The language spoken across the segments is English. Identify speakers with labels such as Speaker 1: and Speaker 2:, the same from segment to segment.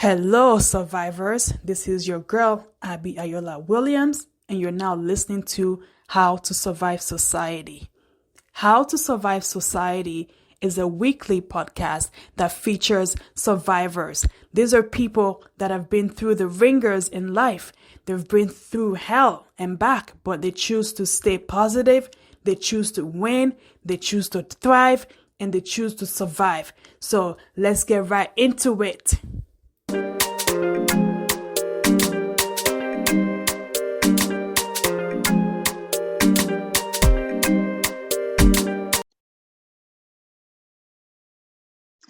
Speaker 1: Hello, survivors. This is your girl, Abby Ayola Williams, and you're now listening to How to Survive Society. How to Survive Society is a weekly podcast that features survivors. These are people that have been through the ringers in life. They've been through hell and back, but they choose to stay positive, they choose to win, they choose to thrive, and they choose to survive. So let's get right into it.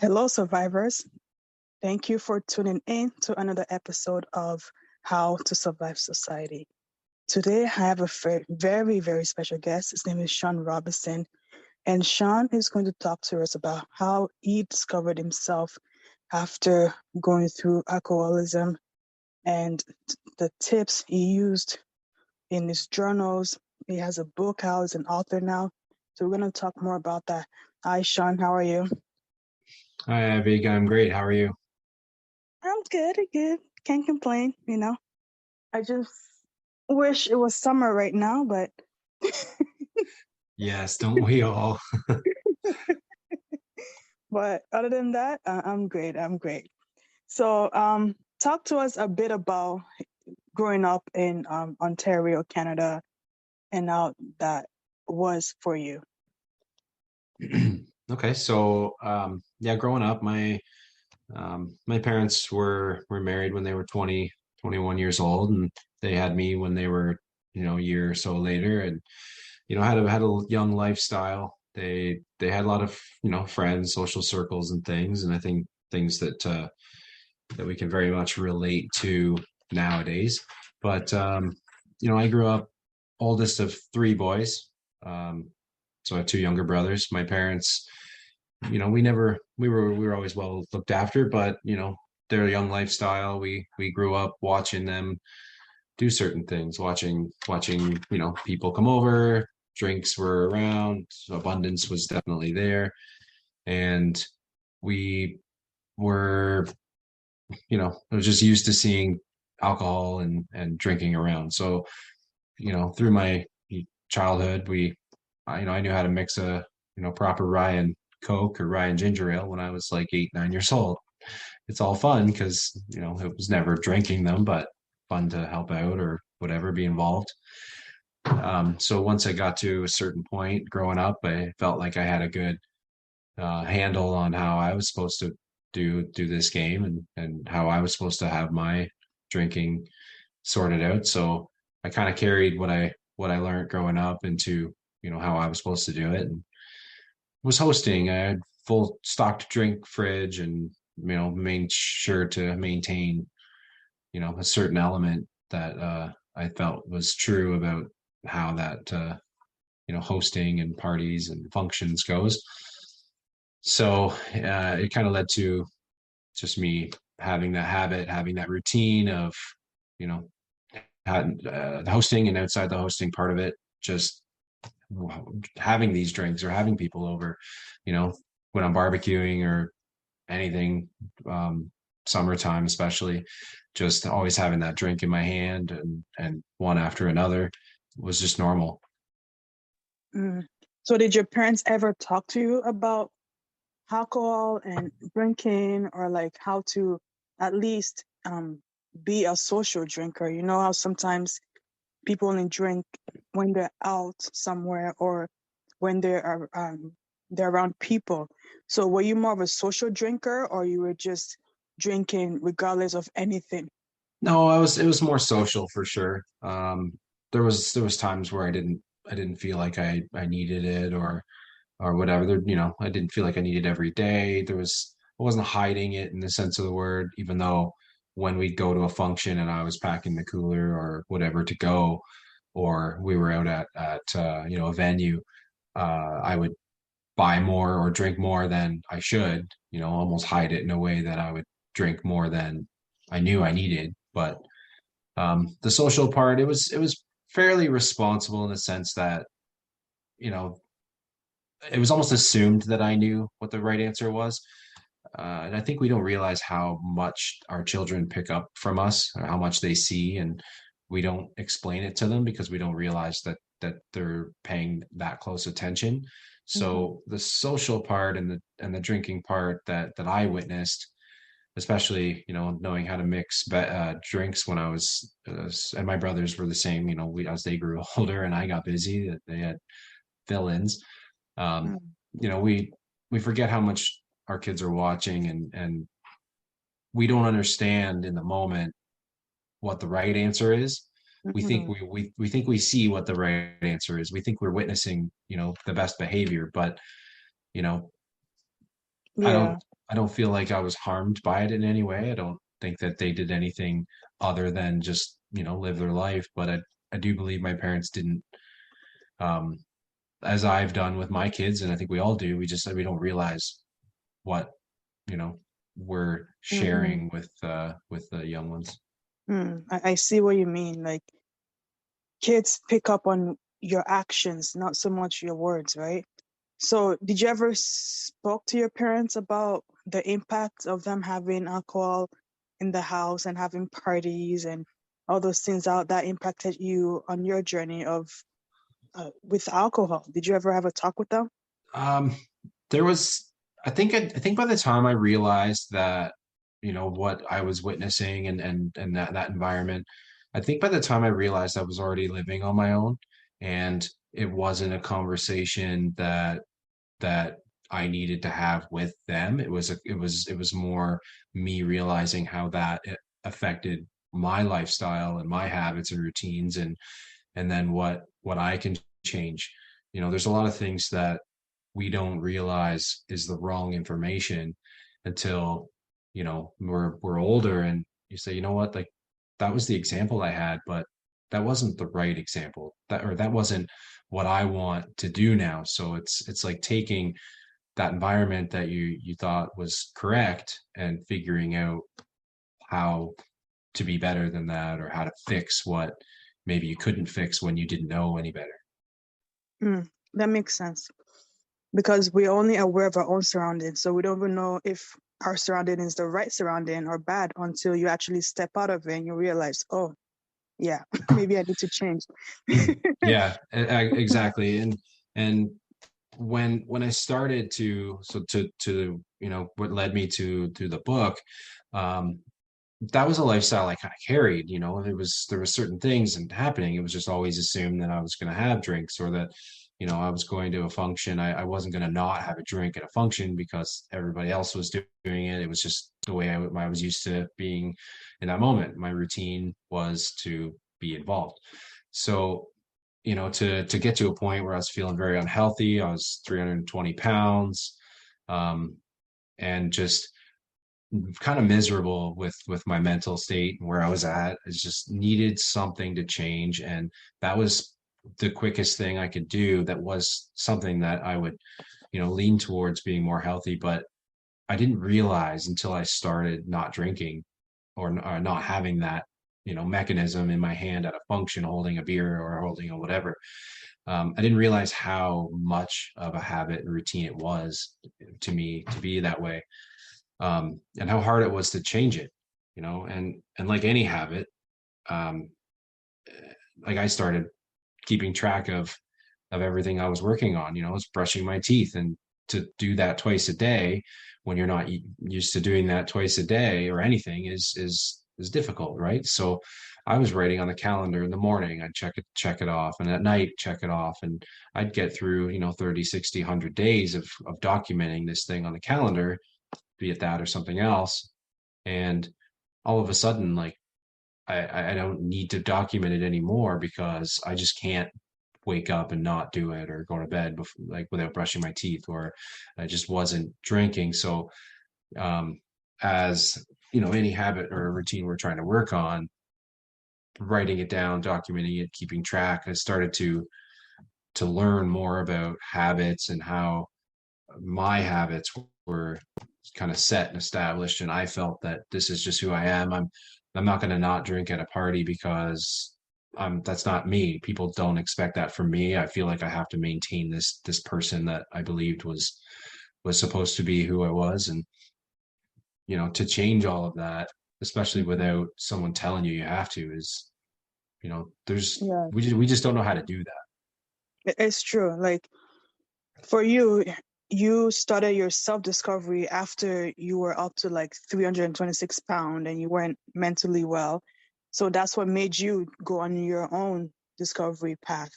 Speaker 1: Hello, survivors. Thank you for tuning in to another episode of How to Survive Society. Today, I have a very, very special guest. His name is Sean Robinson. And Sean is going to talk to us about how he discovered himself after going through alcoholism and the tips he used in his journals. He has a book out, he's an author now. So we're going to talk more about that. Hi, Sean. How are you?
Speaker 2: Hi, Abby. I'm great. How are you?
Speaker 1: I'm good. Can't complain. I just wish it was summer right now, but
Speaker 2: Yes, don't we all?
Speaker 1: but other than that, I'm great. So, talk to us a bit about growing up in Ontario, Canada, and how that was for you.
Speaker 2: Okay, so yeah, growing up, my parents were married when they were 20, 21 years old, and they had me when they were, a year or so later, and had a young lifestyle. They had a lot of, friends, social circles and things, and I think things that we can very much relate to nowadays. But I grew up oldest of three boys. So I have two younger brothers. My parents, we were always well looked after, but their young lifestyle, we grew up watching them do certain things, watching people come over, drinks were around, so abundance was definitely there, and we were I was just used to seeing alcohol and drinking around. So through my childhood, I knew how to mix a proper rye and Coke or rye and ginger ale when I was like 8, 9 years old. It's all fun because it was never drinking them, but fun to help out or whatever, be involved. So once I got to a certain point growing up, I felt like I had a good handle on how I was supposed to do this game and how I was supposed to have my drinking sorted out. So I kind of carried what I learned growing up into how I was supposed to do it, and was hosting. I had full stocked drink fridge, and made sure to maintain a certain element that I felt was true about how that hosting and parties and functions goes. So it kind of led to just me having that habit, having that routine of you know the hosting, and outside the hosting part of it, just having these drinks or having people over, when I'm barbecuing or anything, summertime especially, just always having that drink in my hand and one after another was just normal.
Speaker 1: Mm. So, did your parents ever talk to you about alcohol and drinking, or like how to at least be a social drinker? You know how sometimes people only drink when they're out somewhere or when they're around people. So were you more of a social drinker, or you were just drinking regardless of anything?
Speaker 2: No, it was more social for sure. There was times where I didn't feel like I needed it or whatever. I didn't feel like I needed every day. I wasn't hiding it in the sense of the word, even though when we'd go to a function and I was packing the cooler or whatever to go, or we were out at a venue, I would buy more or drink more than I should, almost hide it in a way that I would drink more than I knew I needed. But the social part, it was fairly responsible in the sense that, you know, it was almost assumed that I knew what the right answer was. and I think we don't realize how much our children pick up from us, or how much they see, and we don't explain it to them because we don't realize that they're paying that close attention.
Speaker 1: Mm-hmm.
Speaker 2: So the social part and the drinking part that I witnessed, especially, knowing how to mix drinks when I was, and my brothers were the same. We, as they grew older and I got busy, that they had fill-ins. um, we forget how much our kids are watching, and we don't understand in the moment what the right answer is. We think
Speaker 1: Mm-hmm.
Speaker 2: we think we see what the right answer is. We think we're witnessing, the best behavior, but you know, I don't
Speaker 1: Yeah.
Speaker 2: I don't feel like I was harmed by it in any way. I don't think that they did anything other than just, live their life. But I do believe my parents didn't, um, as I've done with my kids, and I think we all do. We don't realize what, you know, we're
Speaker 1: Mm-hmm.
Speaker 2: sharing with the young ones.
Speaker 1: I see what you mean. Like kids pick up on your actions, not so much your words, right? So, did you ever spoke to your parents about the impact of them having alcohol in the house and having parties and all those things out that impacted you on your journey of with alcohol? Did you ever have a talk with them?
Speaker 2: Um, there was, I think by the time I realized that, what I was witnessing, and that environment, I think by the time I realized I was already living on my own, and it wasn't a conversation that I needed to have with them. It was more me realizing how that affected my lifestyle and my habits and routines, and then what I can change. There's a lot of things that we don't realize is the wrong information until, we're older, and you say, what, like, that was the example I had, but that wasn't the right example, that wasn't what I want to do now. So it's like taking that environment that you thought was correct and figuring out how to be better than that, or how to fix what maybe you couldn't fix when you didn't know any better.
Speaker 1: That makes sense because we're only aware of our own surroundings, so we don't even know if our surrounding is the right surrounding or bad until you actually step out of it and you realize, oh, yeah, maybe I need to change.
Speaker 2: Yeah, exactly. And when I started to what led me to the book, um, that was a lifestyle I kind of carried. There was certain things and happening. It was just always assumed that I was going to have drinks, or that, I was going to a function. I wasn't going to not have a drink at a function because everybody else was doing it. It was just the way I was used to being in that moment. My routine was to be involved. So, to get to a point where I was feeling very unhealthy. I was 320 pounds, um, and just kind of miserable with my mental state and where I was at. I just needed something to change, and that was the quickest thing I could do. That was something that I would, lean towards being more healthy. But I didn't realize until I started not drinking, or not having that, mechanism in my hand at a function, holding a beer or holding a whatever. I didn't realize how much of a habit and routine it was to me to be that way, and how hard it was to change it. And like any habit, um, like I started keeping track of everything I was working on. I was brushing my teeth, and to do that twice a day when you're not used to doing that twice a day or anything is difficult, right? So I was writing on the calendar in the morning. I'd check it off, and at night check it off, and I'd get through 30, 60, 100 days of documenting this thing on the calendar, be it that or something else. And all of a sudden, like, I don't need to document it anymore because I just can't wake up and not do it, or go to bed before, like, without brushing my teeth, or I just wasn't drinking. So, um, as any habit or routine we're trying to work on, writing it down, documenting it, keeping track, I started to learn more about habits and how my habits were kind of set and established. And I felt that this is just who I am. I'm not going to not drink at a party because that's not me. People don't expect that from me. I feel like I have to maintain this person that I believed was supposed to be who I was. And to change all of that, especially
Speaker 1: Mhm.
Speaker 2: without someone telling you have to, is, there's
Speaker 1: Yeah,
Speaker 2: we just don't know how to do that.
Speaker 1: it's true. Like for you, you started your self-discovery after you were up to like 326 pounds and you weren't mentally well. So that's what made you go on your own discovery path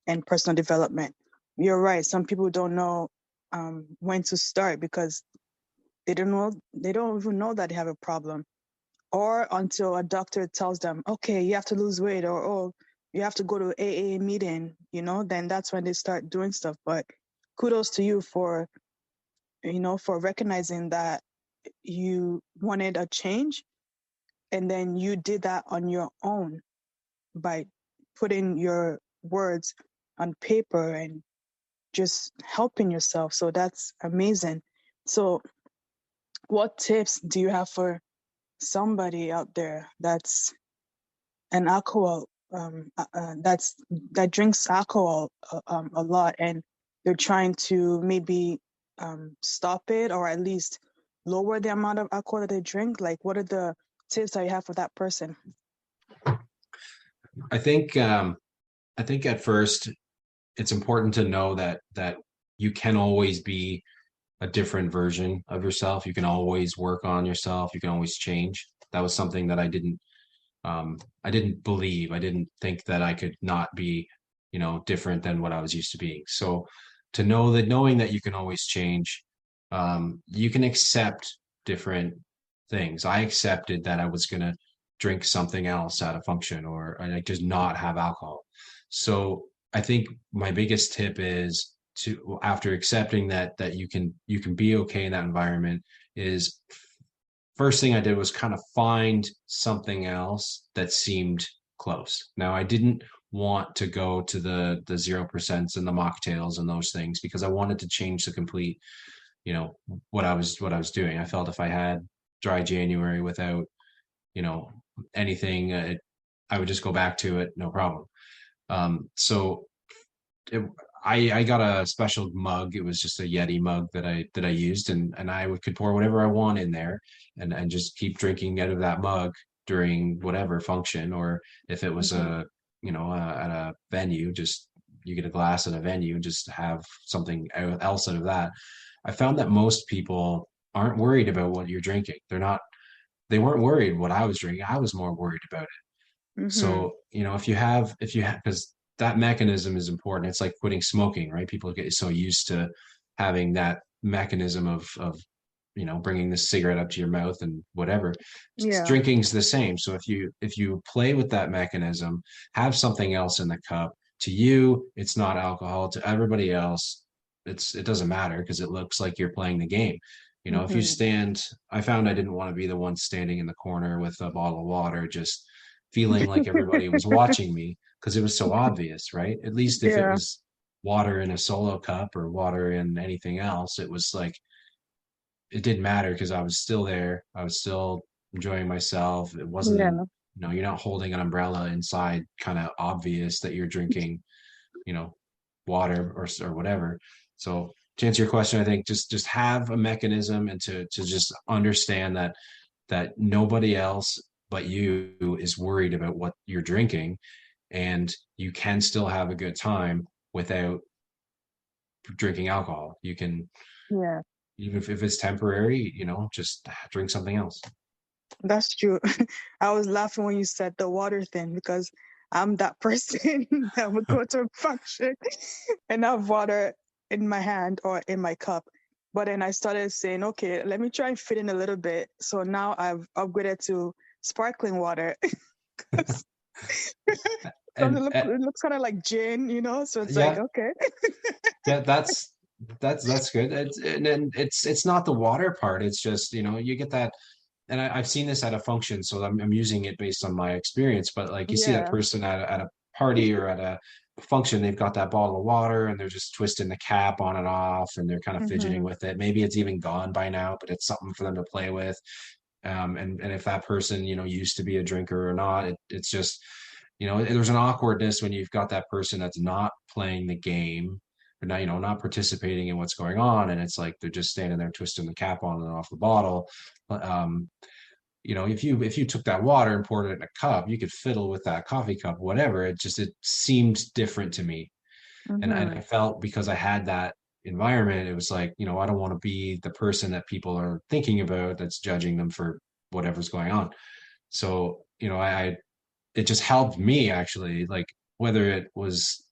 Speaker 1: and personal development. You're right. Some people don't know when to start because they don't even know that they have a problem, or until a doctor tells them, okay, you have to lose weight, or oh, you have to go to AA meeting, then that's when they start doing stuff. But kudos to you for, for recognizing that you wanted a change, and then you did that on your own by putting your words on paper and just helping yourself. So that's amazing. So what tips do you have for somebody out there that's an alcohol that drinks alcohol a lot, and they're trying to maybe stop it, or at least lower the amount of alcohol that they drink? Like, what are the tips that you have for that person?
Speaker 2: I think I think at first it's important to know that you can always be a different version of yourself. You can always work on yourself. You can always change. That was something that I didn't believe. I didn't think that I could not be, different than what I was used to being. So to know that, knowing that you can always change, you can accept different things. I accepted that I was going to drink something else at a function, or I just not have alcohol. So I think my biggest tip is to, after accepting that you can be okay in that environment, is first thing I did was kind of find something else that seemed close. Now, I didn't want to go to the 0% and the mocktails and those things, because I wanted to change the complete, you know, what I was doing. I felt if I had dry January without, you know, anything, I would just go back to it, no problem. So it, I got a special mug. It was just a Yeti mug that I used, and could pour whatever I want in there, and just keep drinking out of that mug during whatever function. Or if it was
Speaker 1: Hmm.
Speaker 2: at a venue, just you get a glass at a venue and just have something else out of that. I found that most people aren't worried about what you're drinking. They weren't worried what I was drinking. I was more worried about it.
Speaker 1: Hmm.
Speaker 2: So, if you have, because that mechanism is important. It's like quitting smoking, right? People get so used to having that mechanism of bringing the cigarette up to your mouth and whatever.
Speaker 1: Yeah.
Speaker 2: Drinking's the same. So if you play with that mechanism, have something else in the cup. To you, it's not alcohol. To everybody else, it doesn't matter, because it looks like you're playing the game. If you
Speaker 1: Hmm.
Speaker 2: stand, I found I didn't want to be the one standing in the corner with a bottle of water, just feeling like everybody was watching me, because it was so obvious, right? At least if it
Speaker 1: Yeah.
Speaker 2: was water in a solo cup or water in anything else, it was like it didn't matter, because I was still there. I was still enjoying myself. It wasn't,
Speaker 1: Yeah.
Speaker 2: you're not holding an umbrella inside, kind of obvious that you're drinking, you know, water or whatever. So to answer your question, I think just have a mechanism, and to just understand that nobody else but you is worried about what you're drinking, and you can still have a good time without drinking alcohol. You can,
Speaker 1: Yeah.
Speaker 2: even if it's temporary, just drink something else.
Speaker 1: That's true. I was laughing when you said the water thing because I'm that person that would go to a function and have water in my hand or in my cup. But then I started saying, okay, let me try and fit in a little bit. So now I've upgraded to sparkling water because
Speaker 2: And
Speaker 1: it looks kind of like gin, So it's like,
Speaker 2: yeah,
Speaker 1: okay.
Speaker 2: yeah, that's good. And it's not the water part. It's just, you get that. And I've seen this at a function, so I'm using it based on my experience. But like, you see that
Speaker 1: Yeah.
Speaker 2: person at a party or at a function, they've got that bottle of water and they're just twisting the cap on and off, and they're kind of fidgeting
Speaker 1: Hmm.
Speaker 2: with it. Maybe it's even gone by now, but it's something for them to play with. And if that person, used to be a drinker or not, it's just, there's an awkwardness when you've got that person that's not playing the game. not, not participating in what's going on. And it's like they're just standing there twisting the cap on and off the bottle. But if you took that water and poured it in a cup, you could fiddle with that coffee cup, whatever. It seemed different to me. And
Speaker 1: Mm-hmm.
Speaker 2: I felt, because I had that environment, it was like, I don't want to be the person that people are thinking about that's judging them for whatever's going on. So, it just helped me, actually, like, whether it was,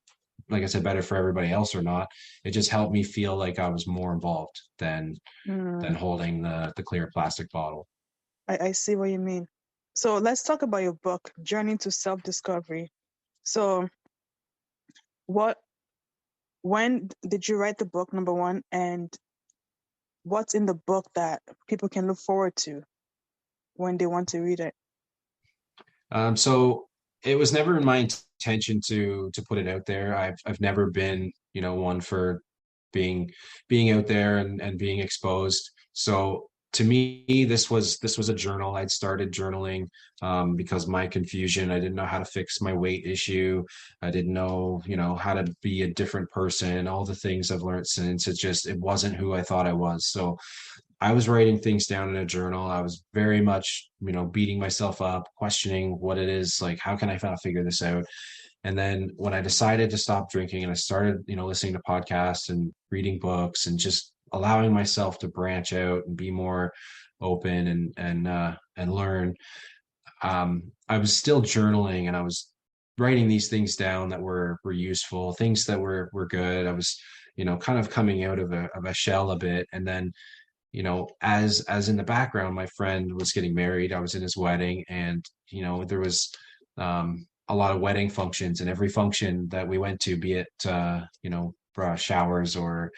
Speaker 2: like I said, better for everybody else or not, it just helped me feel like I was more involved than
Speaker 1: Mm.
Speaker 2: holding the clear plastic bottle.
Speaker 1: I see what you mean. So let's talk about your book, Journey to Self-Discovery. So what when did you write the book, number one, and what's in the book that people can look forward to when they want to read it?
Speaker 2: So it was never in my intention to put it out there. I've never been, one for being out there and being exposed. So to me, this was a journal. I'd started journaling because my confusion. I didn't know how to fix my weight issue. I didn't know, how to be a different person. All the things I've learned since. It wasn't who I thought I was. So I was writing things down in a journal. I was very much, beating myself up, questioning what it is, like, how can I figure this out? And then when I decided to stop drinking and I started, listening to podcasts and reading books and just allowing myself to branch out and be more open and learn, I was still journaling, and I was writing these things down that were useful, things that were good. I was, kind of coming out of a shell a bit. And then, as in the background, my friend was getting married. I was in his wedding, and there was a lot of wedding functions, and every function that we went to, be it showers or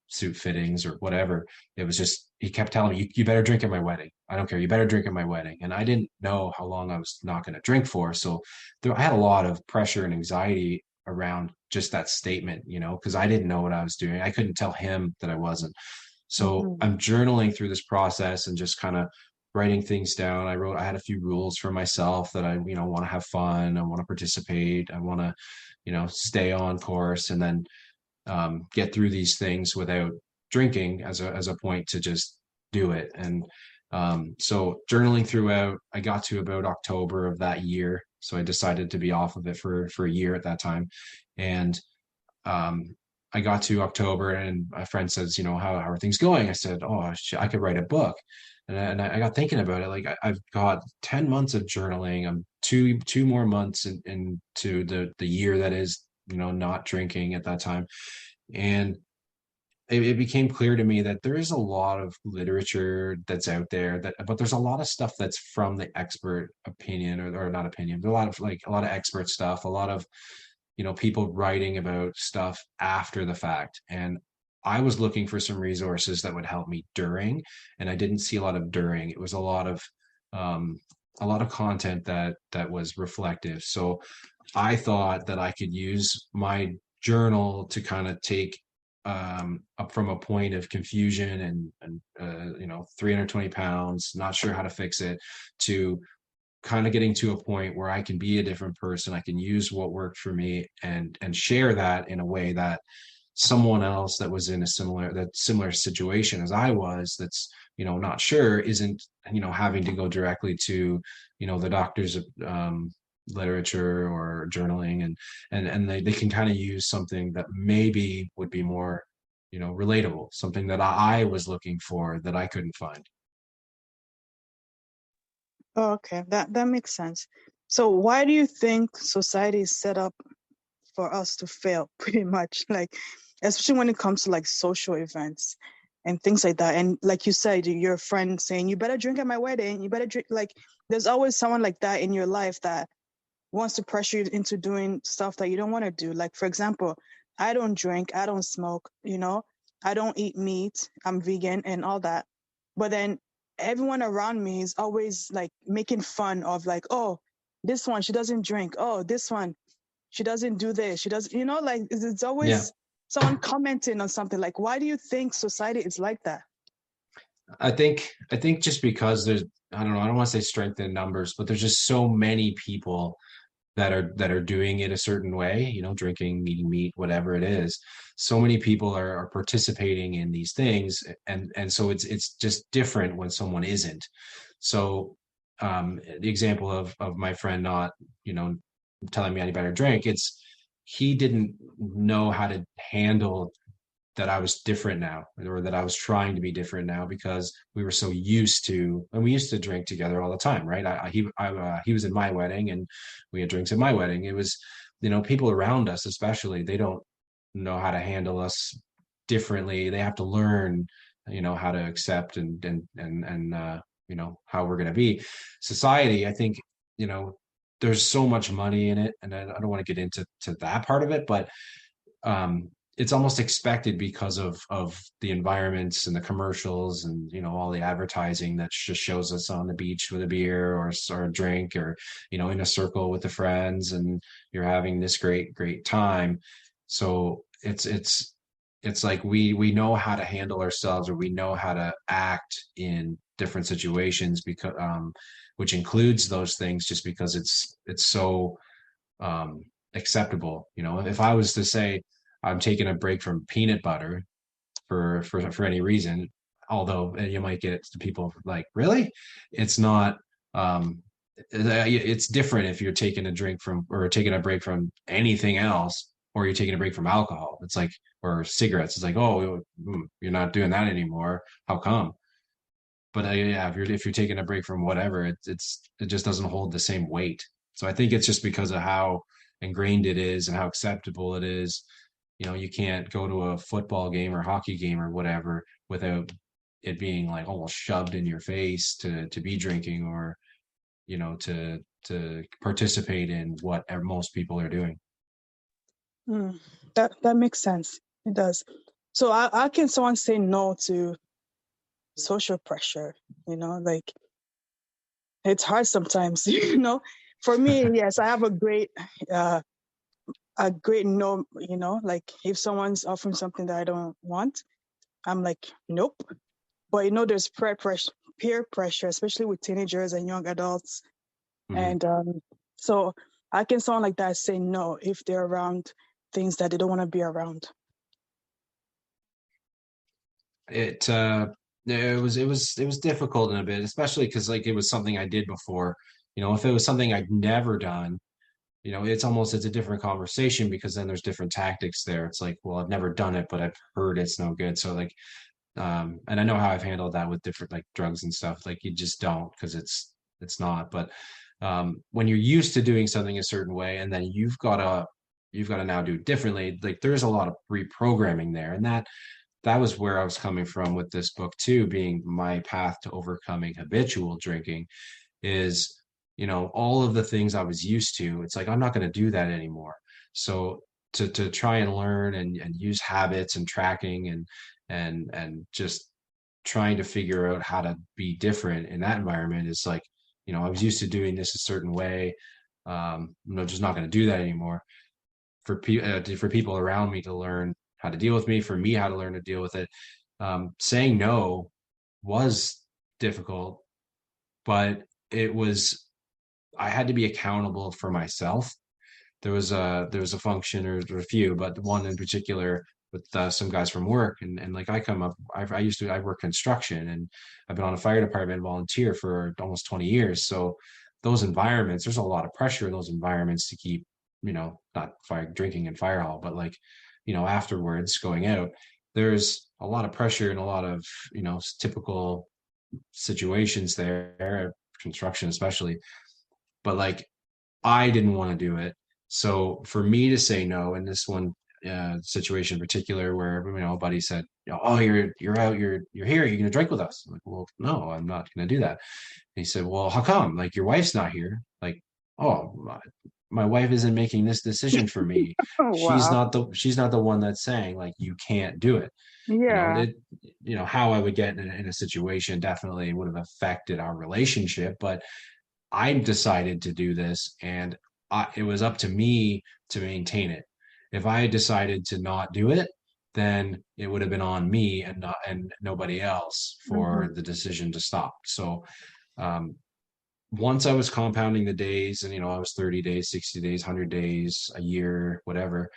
Speaker 2: suit fittings or whatever, it was just, he kept telling me, you better drink at my wedding. I don't care. You better drink at my wedding. And I didn't know how long I was not going to drink for. So I had a lot of pressure and anxiety around just that statement, because I didn't know what I was doing. I couldn't tell him that I wasn't. So
Speaker 1: Mm-hmm.
Speaker 2: I'm journaling through this process and just kind of writing things down. I had a few rules for myself that I, want to have fun. I want to participate. I want to, stay on course, and then get through these things without drinking as a point to just do it. And so journaling throughout, I got to about October of that year. So I decided to be off of it for a year at that time. And um, I got to October, and my friend says, how are things going? I said, oh, I could write a book. And I got thinking about it. Like, I've got 10 months of journaling. I'm two more months into the year that is, not drinking at that time. And it became clear to me that there is a lot of literature that's out there, but there's a lot of stuff that's from the expert opinion, or not opinion, but a lot of expert stuff, a lot of, people writing about stuff after the fact. And I was looking for some resources that would help me during, and I didn't see a lot of during. It was um, a lot of content that was reflective. So I thought that I could use my journal to kind of take up from a point of confusion and 320 pounds, not sure how to fix it, to kind of getting to a point where I can be a different person. I can use what worked for me and share that in a way that someone else that was in a similar situation as I was, that's, not sure, isn't, having to go directly to, the doctor's literature or journaling, and they can kind of use something that maybe would be more, relatable, something that I was looking for that I couldn't find.
Speaker 1: Oh, okay, that makes sense. So why do you think society is set up for us to fail, pretty much, like, especially when it comes to like social events and things like that? And like you said, your friend saying, you better drink at my wedding, you better drink, like, there's always someone like that in your life that wants to pressure you into doing stuff that you don't want to do. Like, for example, I don't drink, I don't smoke, I don't eat meat, I'm vegan and all that. But then everyone around me is always like making fun of, like, oh, this one, she doesn't drink. Oh, this one, she doesn't do this. She does, like, it's
Speaker 2: Yeah.
Speaker 1: always someone commenting on something. Like, why do you think society is like that?
Speaker 2: I think just because there's, I don't know, I don't want to say strength in numbers, but there's just so many people that are doing it a certain way, drinking, eating meat, whatever it is. So many people are participating in these things, and so it's just different when someone isn't. So the example of my friend not, telling me I better drink, it's he didn't know how to handle that I was different now, or that I was trying to be different now, because we were so used to, and we used to drink together all the time, right? He was in my wedding, and we had drinks at my wedding. It was, people around us, especially, they don't know how to handle us differently. They have to learn, how to accept and how we're going to be. Society, I think, there's so much money in it, and I don't want to get into that part of it, but it's almost expected because of the environments and the commercials and all the advertising that just shows us on the beach with a beer or a drink, or in a circle with the friends, and you're having this great time. So it's like we know how to handle ourselves, or we know how to act in different situations, because which includes those things, just because it's so acceptable. If I was to say I'm taking a break from peanut butter for any reason, although you might get people like, really? It's not. It's different if you're taking a drink from, or taking a break from anything else, or you're taking a break from alcohol. It's like, or cigarettes. It's like, oh, you're not doing that anymore. How come? But yeah, if you're taking a break from whatever, it just doesn't hold the same weight. So I think it's just because of how ingrained it is and how acceptable it is. You can't go to a football game or hockey game or whatever without it being like almost shoved in your face to be drinking, or to participate in what most people are doing.
Speaker 1: That makes sense. It does. So how can someone say no to social pressure? Like, it's hard sometimes. For me, yes, I have a great no. Like, if someone's offering something that I don't want, I'm like, nope. But there's peer pressure, especially with teenagers and young adults.
Speaker 2: Mm-hmm.
Speaker 1: And so how can someone like that say no if they're around things that they don't want to be around?
Speaker 2: It was difficult in a bit, especially because, like, it was something I did before. If it was something I'd never done, it's a different conversation, because then there's different tactics there. It's like, well, I've never done it, but I've heard it's no good. So, like, and I know how I've handled that with different, like, drugs and stuff. Like, you just don't, because it's not. But when you're used to doing something a certain way, and then you've got to now do it differently, like, there's a lot of reprogramming there. And that was where I was coming from with this book too, being my path to overcoming habitual drinking, is, all of the things I was used to. It's like, I'm not going to do that anymore. So to try and learn and use habits and tracking and just trying to figure out how to be different in that environment is like, I was used to doing this a certain way. I'm just not going to do that anymore. For people around me to learn how to deal with me, for me how to learn to deal with it. Saying no was difficult, but I had to be accountable for myself. There was a function, or a few, but one in particular, with some guys from work, and like, I work construction, and I've been on a fire department volunteer for almost 20 years. So those environments, there's a lot of pressure in those environments to keep, not fire drinking and fire hall, but like, afterwards going out, there's a lot of pressure and a lot of, typical situations there, construction especially. But like, I didn't want to do it. So for me to say no in this one situation in particular, where a buddy said, oh, you're out, you're here, you're gonna drink with us. I'm like, well, no, I'm not gonna do that. And he said, well, how come? Like, your wife's not here. Like, oh, my wife isn't making this decision for me.
Speaker 1: Oh,
Speaker 2: She's
Speaker 1: wow.
Speaker 2: not the one that's saying, like, you can't do it.
Speaker 1: Yeah.
Speaker 2: It, how I would get in a situation definitely would have affected our relationship, but I decided to do this, and it was up to me to maintain it. If I had decided to not do it, then it would have been on me and nobody else
Speaker 1: Mm-hmm.
Speaker 2: for the decision to stop. So, um, once I was compounding the days, and I was 30 days, 60 days, 100 days, a year, whatever,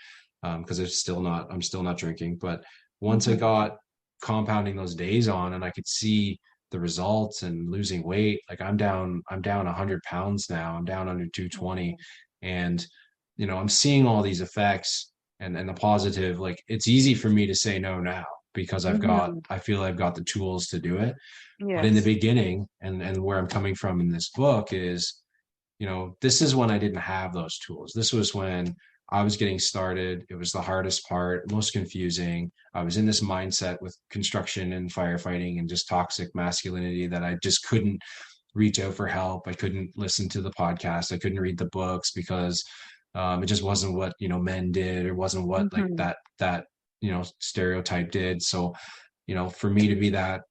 Speaker 2: because I'm still not drinking. But once I
Speaker 1: Mm-hmm.
Speaker 2: got compounding those days on, and I could see the results and losing weight, like I'm down 100 pounds now. I'm down under 220, and I'm seeing all these effects and the positive. Like, it's easy for me to say no now because
Speaker 1: Mm-hmm.
Speaker 2: I feel I've got the tools to do it. But in the
Speaker 1: Yes.
Speaker 2: beginning, and where I'm coming from in this book is, this is when I didn't have those tools. This was when I was getting started. It was the hardest part, most confusing. I was in this mindset with construction and firefighting and just toxic masculinity that I just couldn't reach out for help. I couldn't listen to the podcast. I couldn't read the books because it just wasn't what men did, or wasn't what, like,
Speaker 1: Mm-hmm.
Speaker 2: that stereotype did. So for me to be that,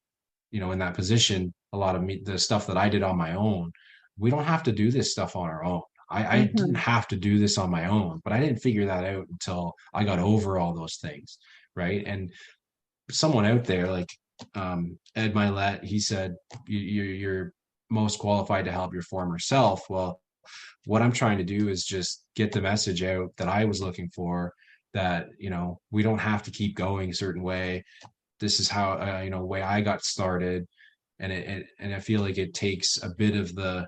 Speaker 2: in that position, a lot of the stuff that I did on my own, we don't have to do this stuff on our own. I didn't
Speaker 1: Mm-hmm.
Speaker 2: have to do this on my own, but I didn't figure that out until I got over all those things. Right. And someone out there, like Ed Milet, he said, you're most qualified to help your former self. Well, what I'm trying to do is just get the message out that I was looking for, that, we don't have to keep going a certain way. This is how, way I got started. And I feel like it takes a bit of the,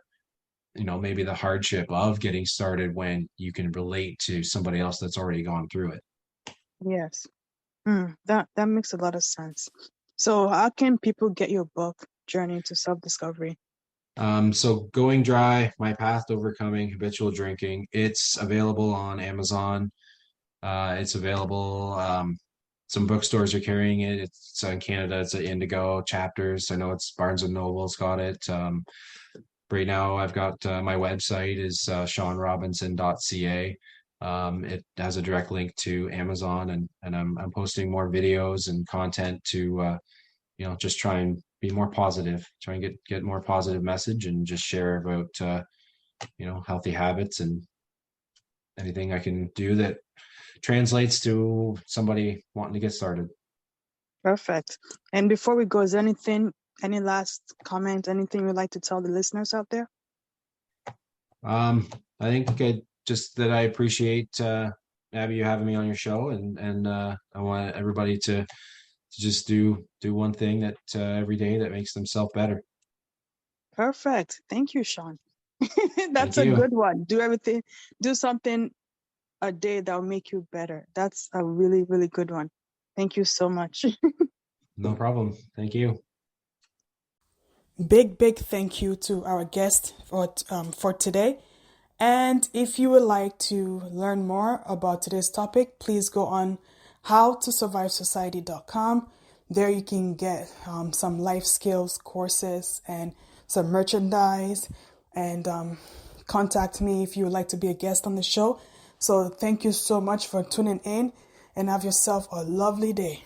Speaker 2: maybe the hardship of getting started when you can relate to somebody else that's already gone through it.
Speaker 1: Yes. That makes a lot of sense. So how can people get your book, Journey to Self-Discovery?
Speaker 2: So Going Dry, My Path to Overcoming Habitual Drinking, it's available on Amazon. It's available. Some bookstores are carrying it. It's in Canada. It's at Indigo Chapters. I know it's Barnes and Noble's got it. Right now, I've got my website is seanrobinson.ca. It has a direct link to Amazon, and I'm posting more videos and content to just try and be more positive, try and get more positive message, and just share about healthy habits and anything I can do that translates to somebody wanting to get started.
Speaker 1: Perfect. And before we go, is there any last comment, anything you'd like to tell the listeners out there?
Speaker 2: I think just that I appreciate Abby, you having me on your show, and I want everybody to just do one thing that every day that makes themselves better.
Speaker 1: Perfect. Thank you, Sean.
Speaker 2: Thank
Speaker 1: That's a
Speaker 2: you.
Speaker 1: good one. Do something a day that will make you better. That's a really, really good one. Thank you so much.
Speaker 2: No problem. Thank you.
Speaker 1: Big thank you to our guest for today. And if you would like to learn more about today's topic, please go on howtosurvivesociety.com. There you can get some life skills courses and some merchandise, and contact me if you would like to be a guest on the show. So thank you so much for tuning in, and have yourself a lovely day.